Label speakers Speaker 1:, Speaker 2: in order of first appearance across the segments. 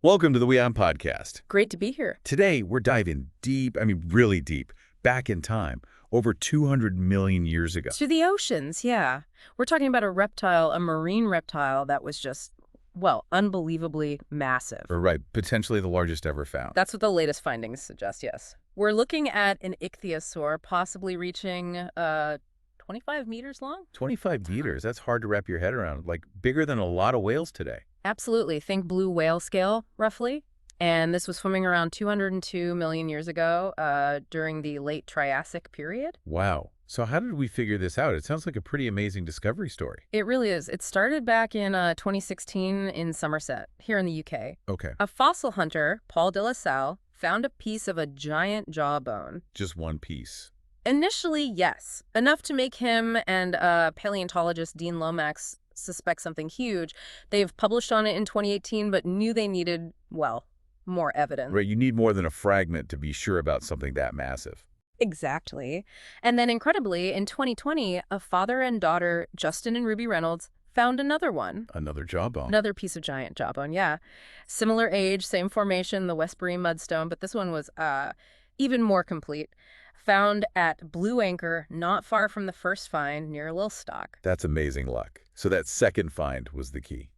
Speaker 1: Welcome to the WION podcast.
Speaker 2: Great to be here.
Speaker 1: Today, we're diving deep, really deep, back in time, over 200 million years ago.
Speaker 2: To the oceans, yeah. We're talking about a reptile, a marine reptile that was just, well, unbelievably massive.
Speaker 1: Right, potentially the largest ever found.
Speaker 2: That's what the latest findings suggest, yes. We're looking at an ichthyosaur possibly reaching 25 meters long?
Speaker 1: 25 meters, that's hard to wrap your head around, like bigger than a lot of whales today.
Speaker 2: Absolutely. Think blue whale scale, roughly. And this was swimming around 202 million years ago during the late Triassic period.
Speaker 1: Wow. So how did we figure this out? It sounds like a pretty amazing discovery story.
Speaker 2: It really is. It started back in 2016 in Somerset, here in the UK.
Speaker 1: Okay.
Speaker 2: A fossil hunter, Paul de la Salle, found a piece of a giant jawbone.
Speaker 1: Just one piece.
Speaker 2: Initially, yes. Enough to make him and paleontologist Dean Lomax suspect something huge. They've published on it in 2018, but knew they needed, well, more evidence.
Speaker 1: Right, you need more than a fragment to be sure about something that massive.
Speaker 2: Exactly. And then incredibly, in 2020, a father and daughter, Justin and Ruby Reynolds, found another one.
Speaker 1: Another jawbone.
Speaker 2: Another piece of giant jawbone, yeah. Similar age, same formation, the Westbury mudstone, but this one was even more complete. Found at Blue Anchor, not far from the first find, near Lilstock.
Speaker 1: That's amazing luck. So that second find was the key.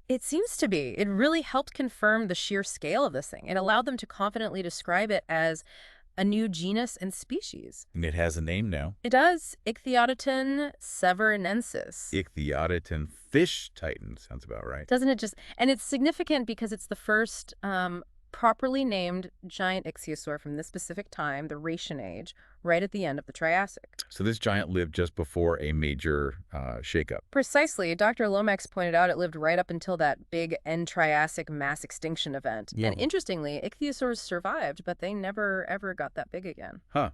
Speaker 2: It seems to be. It really helped confirm the sheer scale of this thing. It allowed them to confidently describe it as a new genus and species.
Speaker 1: And it has a name now.
Speaker 2: It does. Ichthyotitan severnensis.
Speaker 1: Ichthyotitan fish titan. Sounds about right.
Speaker 2: Doesn't it just... And it's significant because it's the first properly named giant ichthyosaur from this specific time, the Rhaetian age, right at the end of the Triassic.
Speaker 1: So this giant lived just before a major shakeup.
Speaker 2: Precisely. Dr. Lomax pointed out it lived right up until that big end-Triassic mass extinction event.
Speaker 1: Yeah.
Speaker 2: And interestingly, ichthyosaurs survived, but they never, ever got that big again.
Speaker 1: Huh.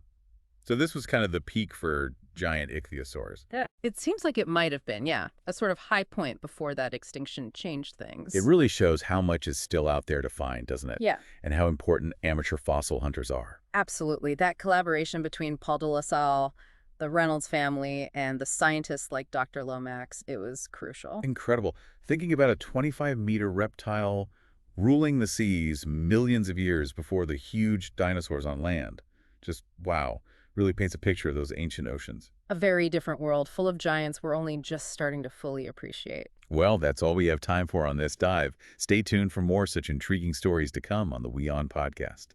Speaker 1: So this was kind of the peak for giant ichthyosaurs.
Speaker 2: Yeah. It seems like it might have been, yeah. A sort of high point before that extinction changed things.
Speaker 1: It really shows how much is still out there to find, doesn't it?
Speaker 2: Yeah.
Speaker 1: And how important amateur fossil hunters are.
Speaker 2: Absolutely. That collaboration between Paul de la Salle, the Reynolds family, and the scientists like Dr. Lomax, it was crucial.
Speaker 1: Incredible. Thinking about a 25-meter reptile ruling the seas millions of years before the huge dinosaurs on land. Just, wow. Really paints a picture of those ancient oceans.
Speaker 2: A very different world full of giants we're only just starting to fully appreciate.
Speaker 1: Well, that's all we have time for on this dive. Stay tuned for more such intriguing stories to come on the WION podcast.